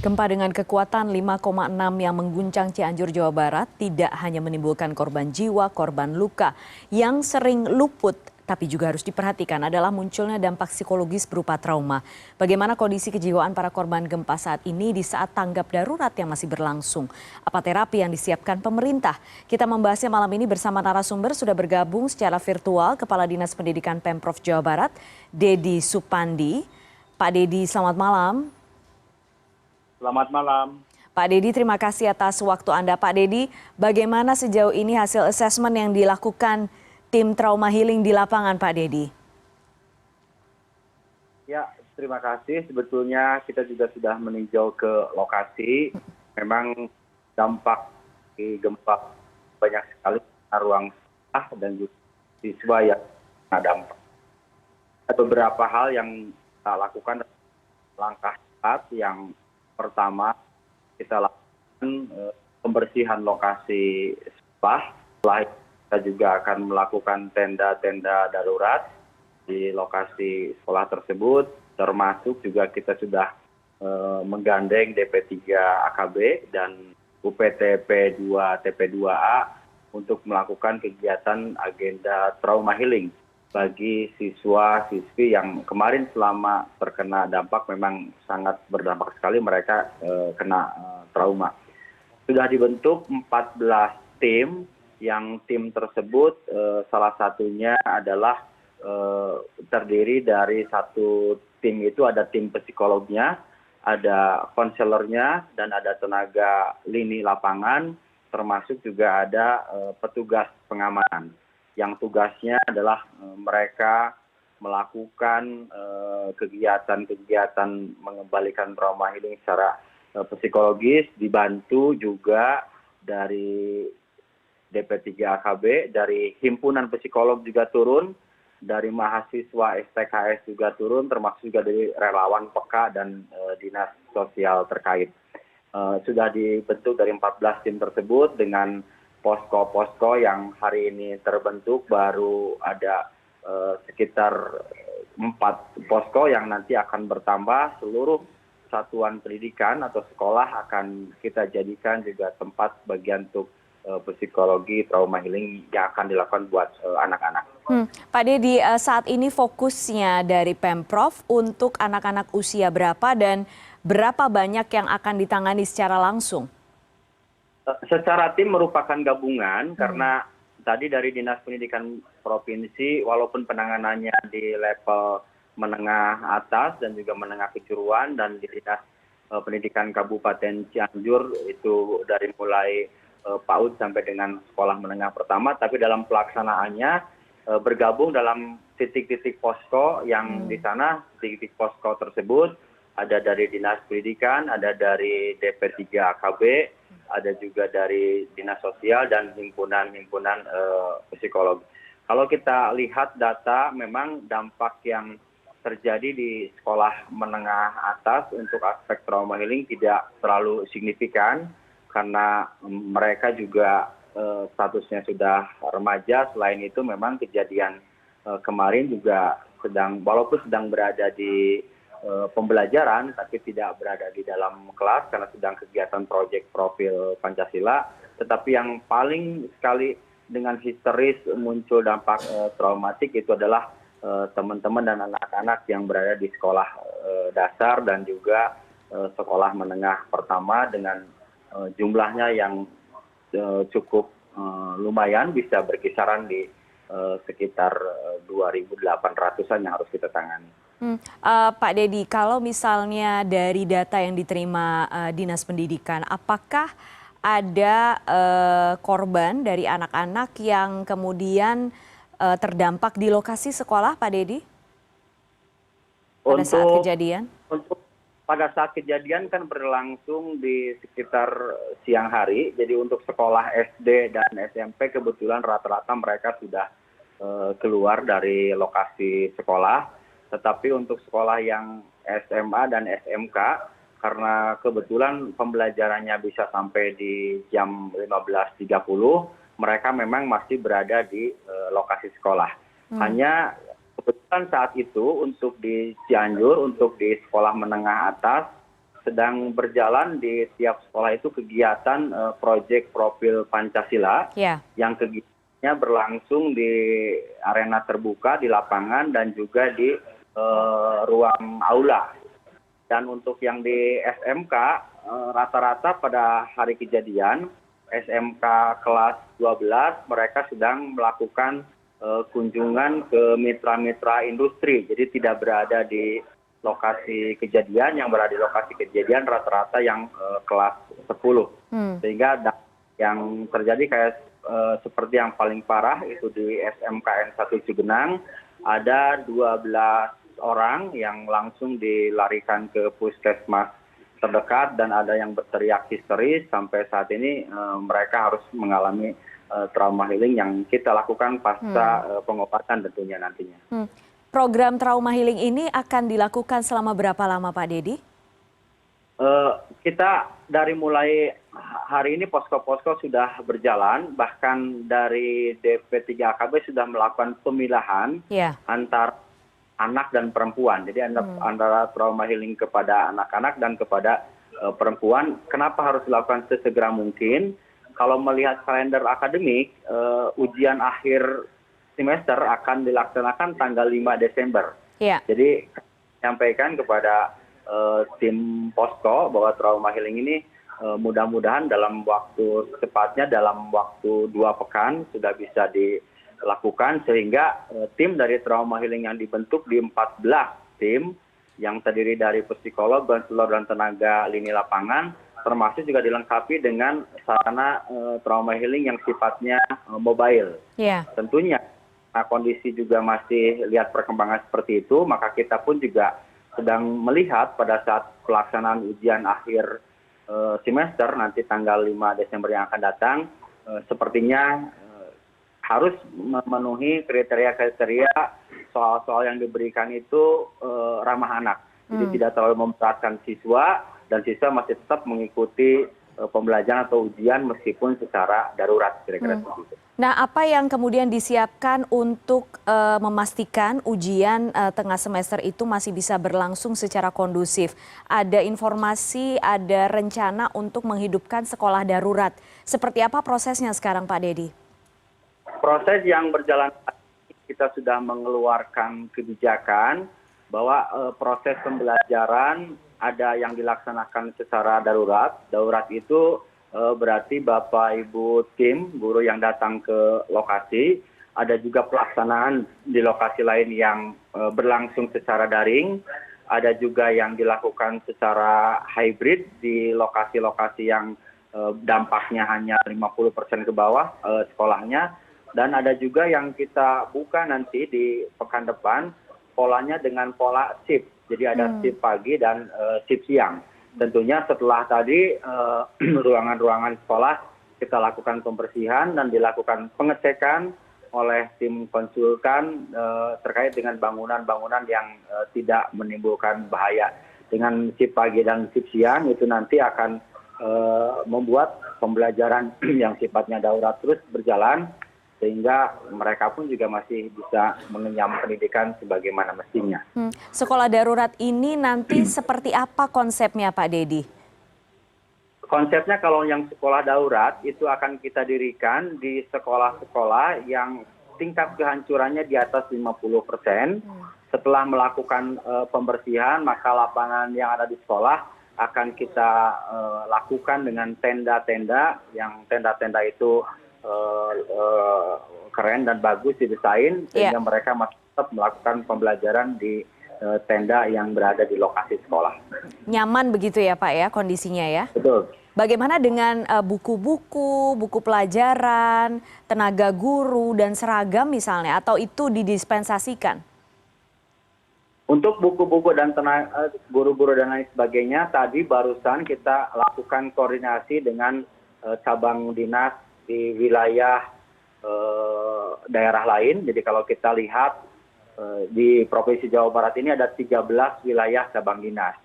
Gempa dengan kekuatan 5,6 yang mengguncang Cianjur, Jawa Barat tidak hanya menimbulkan korban jiwa, korban luka yang sering luput, tapi juga harus diperhatikan adalah munculnya dampak psikologis berupa trauma. Bagaimana kondisi kejiwaan para korban gempa saat ini di saat tanggap darurat yang masih berlangsung? Apa terapi yang disiapkan pemerintah? Kita membahasnya malam ini bersama narasumber sudah bergabung secara virtual Kepala Dinas Pendidikan Pemprov Jawa Barat, Dedi Supandi. Pak Dedi, selamat malam. Selamat malam. Pak Dedi, terima kasih atas waktu Anda. Pak Dedi, bagaimana sejauh ini hasil asesmen yang dilakukan tim trauma healing di lapangan, Pak Dedi? Ya, terima kasih. Sebetulnya kita juga sudah meninjau ke lokasi. Memang dampak di gempa banyak sekali ruang sekolah dan juga siswa yang kena dampak. Ada beberapa hal yang kita lakukan langkah cepat. Yang pertama, kita lakukan pembersihan lokasi sekolah. Setelah itu kita juga akan melakukan tenda-tenda darurat di lokasi sekolah tersebut. Termasuk juga kita sudah menggandeng DP3 AKB dan UPT P2 TP2A untuk melakukan kegiatan agenda trauma healing bagi siswa-siswi yang kemarin selama terkena dampak memang sangat berdampak sekali mereka kena trauma. Sudah dibentuk 14 tim, yang tim tersebut salah satunya adalah terdiri dari satu tim itu ada tim psikolognya, ada konselornya, dan ada tenaga lini lapangan, termasuk juga ada petugas pengamanan yang tugasnya adalah mereka melakukan kegiatan-kegiatan mengembalikan trauma healing secara psikologis, dibantu juga dari DP3 AKB, dari himpunan psikolog juga turun, dari mahasiswa STKS juga turun, termasuk juga dari relawan PEKA dan dinas sosial terkait. Sudah dibentuk dari 14 tim tersebut dengan posko-posko yang hari ini terbentuk, baru ada sekitar 4 posko yang nanti akan bertambah. Seluruh satuan pendidikan atau sekolah akan kita jadikan juga tempat bagian untuk psikologi trauma healing yang akan dilakukan buat anak-anak. Pak Dedi, saat ini fokusnya dari Pemprov untuk anak-anak usia berapa dan berapa banyak yang akan ditangani secara langsung? Secara tim merupakan gabungan karena tadi dari Dinas Pendidikan Provinsi walaupun penanganannya di level menengah atas dan juga menengah kejuruan, dan di Dinas Pendidikan Kabupaten Cianjur itu dari mulai PAUD sampai dengan sekolah menengah pertama, tapi dalam pelaksanaannya bergabung dalam titik-titik posko yang di sana. Titik-titik posko tersebut ada dari Dinas Pendidikan, ada dari DP3 AKB, ada juga dari Dinas Sosial dan himpunan-himpunan psikolog. Kalau kita lihat data, memang dampak yang terjadi di sekolah menengah atas untuk aspek trauma healing tidak terlalu signifikan karena mereka juga statusnya sudah remaja. Selain itu memang kejadian kemarin juga walaupun sedang berada di pembelajaran tapi tidak berada di dalam kelas karena sedang kegiatan proyek profil Pancasila. Tetapi yang paling sekali dengan histeris muncul dampak traumatik itu adalah teman-teman dan anak-anak yang berada di sekolah dasar dan juga sekolah menengah pertama dengan jumlahnya yang cukup lumayan, bisa berkisaran di sekitar 2.800-an yang harus kita tangani. Pak Dedi, kalau misalnya dari data yang diterima Dinas Pendidikan, apakah ada korban dari anak-anak yang kemudian terdampak di lokasi sekolah, Pak Dedi? Pada saat kejadian? Pada saat kejadian kan berlangsung di sekitar siang hari, jadi untuk sekolah SD dan SMP kebetulan rata-rata mereka sudah keluar dari lokasi sekolah. Tetapi untuk sekolah yang SMA dan SMK, karena kebetulan pembelajarannya bisa sampai di jam 15.30, mereka memang masih berada di lokasi sekolah. Hanya kebetulan saat itu untuk di Cianjur, untuk di sekolah menengah atas, sedang berjalan di tiap sekolah itu kegiatan proyek profil Pancasila Ya. yang kegiatannya berlangsung di arena terbuka, di lapangan, dan juga di ruang aula. Dan untuk yang di SMK, rata-rata pada hari kejadian, SMK kelas 12 mereka sedang melakukan kunjungan ke mitra-mitra industri. Jadi tidak berada di lokasi kejadian, yang berada di lokasi kejadian rata-rata yang kelas 10. Sehingga yang terjadi kayak seperti yang paling parah itu di SMKN 1 Cugenang, ada 12 orang yang langsung dilarikan ke puskesmas terdekat dan ada yang berteriak histeris. Sampai saat ini mereka harus mengalami trauma healing yang kita lakukan pasca pengobatan tentunya nantinya. Program trauma healing ini akan dilakukan selama berapa lama, Pak Dedi? Kita dari mulai hari ini posko-posko sudah berjalan, bahkan dari DP3AKB sudah melakukan pemilahan antar anak dan perempuan. Jadi antara trauma healing kepada anak-anak dan kepada perempuan. Kenapa harus dilakukan sesegera mungkin? Kalau melihat kalender akademik, ujian akhir semester akan dilaksanakan tanggal 5 Desember. Jadi sampaikan kepada tim posko bahwa trauma healing ini mudah-mudahan dalam waktu cepatnya, dalam waktu 2 pekan sudah bisa dilakukan, sehingga tim dari trauma healing yang dibentuk di 14 tim yang terdiri dari psikolog, konselor, dan tenaga lini lapangan, termasuk juga dilengkapi dengan sarana trauma healing yang sifatnya mobile. Tentunya kondisi juga masih lihat perkembangan seperti itu, maka kita pun juga sedang melihat pada saat pelaksanaan ujian akhir semester nanti tanggal 5 Desember yang akan datang, sepertinya harus memenuhi kriteria-kriteria soal-soal yang diberikan itu ramah anak. Jadi tidak terlalu memberatkan siswa, dan siswa masih tetap mengikuti pembelajaran atau ujian meskipun secara darurat, kira-kira seperti itu. Nah, apa yang kemudian disiapkan untuk memastikan ujian tengah semester itu masih bisa berlangsung secara kondusif? Ada informasi, ada rencana untuk menghidupkan sekolah darurat. Seperti apa prosesnya sekarang, Pak Dedi? Proses yang berjalan, kita sudah mengeluarkan kebijakan bahwa proses pembelajaran ada yang dilaksanakan secara darurat. Darurat itu berarti Bapak Ibu tim guru yang datang ke lokasi, ada juga pelaksanaan di lokasi lain yang berlangsung secara daring, ada juga yang dilakukan secara hybrid di lokasi-lokasi yang dampaknya hanya 50% ke bawah sekolahnya, dan ada juga yang kita buka nanti di pekan depan polanya dengan pola shift, jadi ada shift pagi dan shift siang. Tentunya setelah tadi ruangan-ruangan sekolah kita lakukan pembersihan dan dilakukan pengecekan oleh tim konsultan terkait dengan bangunan-bangunan yang tidak menimbulkan bahaya. Dengan shift pagi dan shift siang itu nanti akan membuat pembelajaran yang sifatnya darurat terus berjalan, sehingga mereka pun juga masih bisa mengenyam pendidikan sebagaimana mestinya. Sekolah darurat ini nanti seperti apa konsepnya, Pak Dedi? Konsepnya kalau yang sekolah darurat itu akan kita dirikan di sekolah-sekolah yang tingkat kehancurannya di atas 50%. Setelah melakukan pembersihan, maka lapangan yang ada di sekolah akan kita lakukan dengan tenda-tenda, yang tenda-tenda itu keren dan bagus didesain, sehingga mereka masih tetap melakukan pembelajaran di tenda yang berada di lokasi sekolah. Nyaman begitu ya Pak ya kondisinya ya? Betul. Bagaimana dengan buku-buku, buku pelajaran, tenaga guru dan seragam misalnya, atau itu didispensasikan? Untuk buku-buku dan guru-guru dan lain sebagainya, tadi barusan kita lakukan koordinasi dengan cabang dinas di wilayah daerah lain. Jadi kalau kita lihat di Provinsi Jawa Barat ini ada 13 wilayah cabang dinas.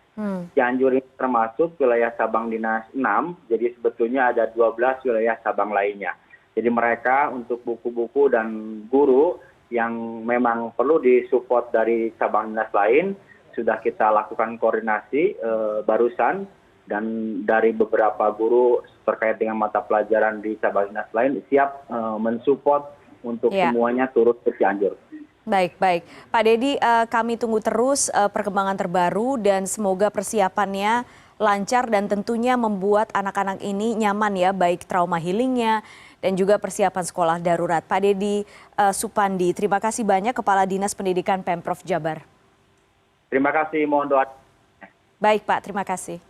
Cianjur ini termasuk wilayah cabang dinas 6, jadi sebetulnya ada 12 wilayah cabang lainnya. Jadi mereka untuk buku-buku dan guru yang memang perlu disupport dari cabang dinas lain, sudah kita lakukan koordinasi barusan dan dari beberapa guru terkait dengan mata pelajaran di cabang dinas lain siap mensupport untuk semuanya turut ke Cianjur. Baik, baik. Pak Dedi, kami tunggu terus perkembangan terbaru dan semoga persiapannya lancar dan tentunya membuat anak-anak ini nyaman ya, baik trauma healingnya dan juga persiapan sekolah darurat. Pak Dedi Supandi, terima kasih banyak Kepala Dinas Pendidikan Pemprov Jabar. Terima kasih, mohon doa. Baik Pak, terima kasih.